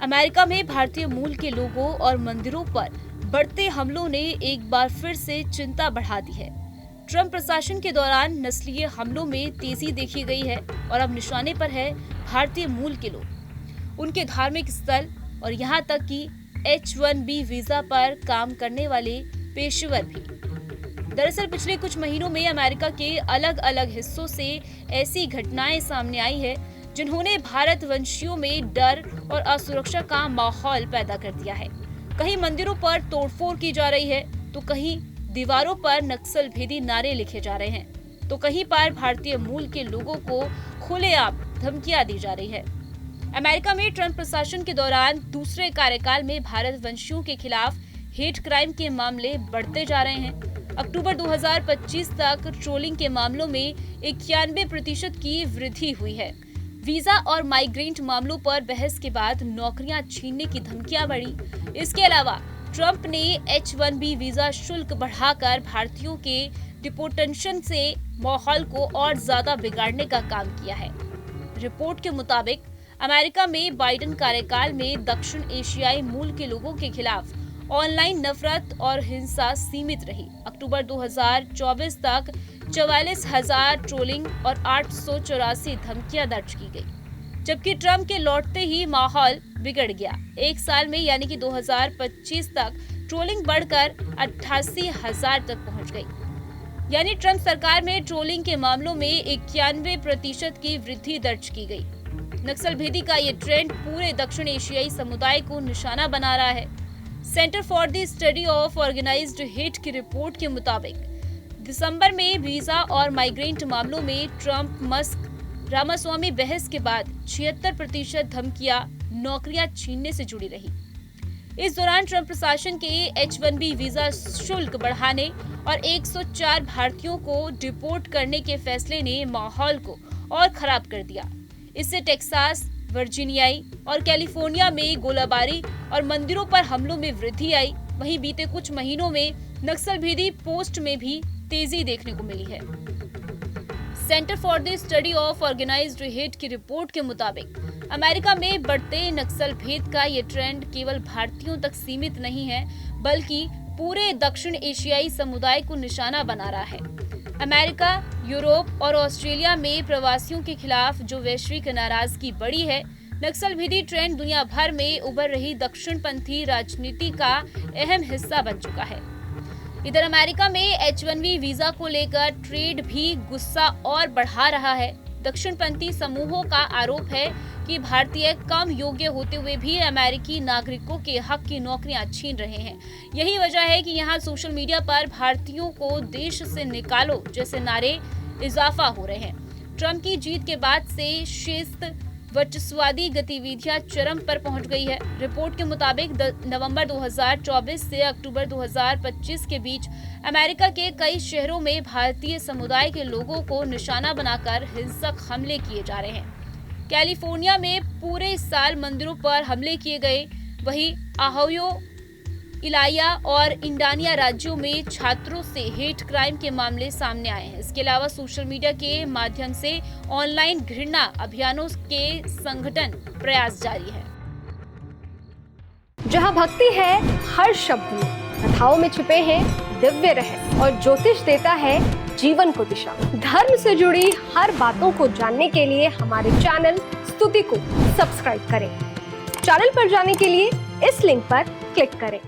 America में भारतीय मूल के लोगों और मंदिरों पर बढ़ते हमलों ने एक बार फिर से चिंता बढ़ा दी है। ट्रंप प्रशासन के दौरान नस्लीय हमलों में तेजी देखी गई है और अब निशाने पर है भारतीय मूल के लोग, उनके धार्मिक स्थल और यहाँ तक कि H-1B वीजा पर काम करने वाले पेशेवर भी। दरअसल पिछले कुछ महीनों में अमेरिका के अलग अलग हिस्सों से ऐसी घटनाएं सामने आई है जिन्होंने भारतवंशियों में डर और असुरक्षा का माहौल पैदा कर दिया है। कहीं मंदिरों पर तोड़फोड़ की जा रही है तो कहीं दीवारों पर नक्सल भेदी नारे लिखे जा रहे हैं, तो कहीं पर भारतीय मूल के लोगों को खुलेआम धमकियां दी जा रही है। अमेरिका में ट्रंप प्रशासन के दौरान दूसरे कार्यकाल में भारतवंशियों के खिलाफ हेट क्राइम के मामले बढ़ते जा रहे हैं। अक्टूबर 2025 तक ट्रोलिंग के मामलों में 91% की वृद्धि हुई है। वीजा और माइग्रेंट मामलों पर बहस के बाद नौकरियां छीनने की धमकियां बढ़ी। इसके अलावा ट्रंप ने H-1B वीजा शुल्क बढ़ाकर भारतीयों के डिपोर्टेशन से माहौल को और ज्यादा बिगाड़ने का काम किया है। रिपोर्ट के मुताबिक अमेरिका में बाइडेन कार्यकाल में दक्षिण एशियाई मूल के लोगों के खिलाफ ऑनलाइन नफरत और हिंसा सीमित रही। अक्टूबर 2024 तक 44,000 ट्रोलिंग और 884 धमकियां दर्ज की गई, जबकि ट्रंप के लौटते ही माहौल बिगड़ गया। एक साल में यानी कि 2025 तक ट्रोलिंग बढ़कर 88,000 तक पहुंच गई। यानी ट्रंप सरकार में ट्रोलिंग के मामलों में 91% की वृद्धि दर्ज की गई। नक्सलभेदी का ये ट्रेंड पूरे दक्षिण एशियाई समुदाय को निशाना बना रहा है। Center for the Study of Organized Hate की रिपोर्ट के मुताबिक दिसंबर में वीजा और माइग्रेंट मामलों में ट्रंप मस्क रामास्वामी बहस के बाद 76% धमकियां नौकरियां छीनने से जुड़ी रही। इस दौरान ट्रंप प्रशासन के H-1B वीजा शुल्क बढ़ाने और 104 भारतीयों को डिपोर्ट करने के फैसले ने माहौल को और खराब कर दिया। इससे टेक्सास, वर्जीनियाई और कैलिफोर्निया में गोलाबारी और मंदिरों पर हमलों में वृद्धि आई। वहीं बीते कुछ महीनों में नक्सलभेदी पोस्ट में भी तेजी देखने को मिली है। Center for the Study of Organized Hate की रिपोर्ट के मुताबिक अमेरिका में बढ़ते नक्सल भेद का ये ट्रेंड केवल भारतीयों तक सीमित नहीं है, बल्कि पूरे दक्षिण एशियाई समुदाय को निशाना बना रहा है। अमेरिका, यूरोप और ऑस्ट्रेलिया में प्रवासियों के खिलाफ जो वैश्विक नाराजगी बढ़ी है, नक्सलभेदी ट्रेंड दुनिया भर में उभर रही दक्षिणपंथी राजनीति का अहम हिस्सा बन चुका है। इधर अमेरिका में H-1B वीजा को लेकर ट्रेड भी गुस्सा और बढ़ा रहा है। दक्षिणपंथी समूहों का आरोप है कि भारतीय कम योग्य होते हुए भी अमेरिकी नागरिकों के हक की नौकरियां छीन रहे हैं। यही वजह है कि यहाँ सोशल मीडिया पर भारतीयों को देश से निकालो जैसे नारे इजाफा हो रहे हैं। ट्रंप की जीत के बाद से शेष वर्चस्वादी गतिविधियां चरम पर पहुंच गई है। रिपोर्ट के मुताबिक नवंबर 2024 से अक्टूबर 2025 के बीच अमेरिका के कई शहरों में भारतीय समुदाय के लोगों को निशाना बनाकर हिंसक हमले किए जा रहे हैं। कैलिफोर्निया में पूरे साल मंदिरों पर हमले किए गए, वहीं ओहायो, इलाया और इंडियाना राज्यों में छात्रों से हेट क्राइम के मामले सामने आए हैं। इसके अलावा सोशल मीडिया के माध्यम से ऑनलाइन घृणा अभियानों के संगठन प्रयास जारी है। जहां भक्ति है हर शब्द में, कथाओं में छुपे हैं दिव्य रहस्य और ज्योतिष देता है जीवन को दिशा। धर्म से जुड़ी हर बातों को जानने के लिए हमारे चैनल स्तुति को सब्सक्राइब करें। चैनल पर जाने के लिए इस लिंक पर क्लिक करें।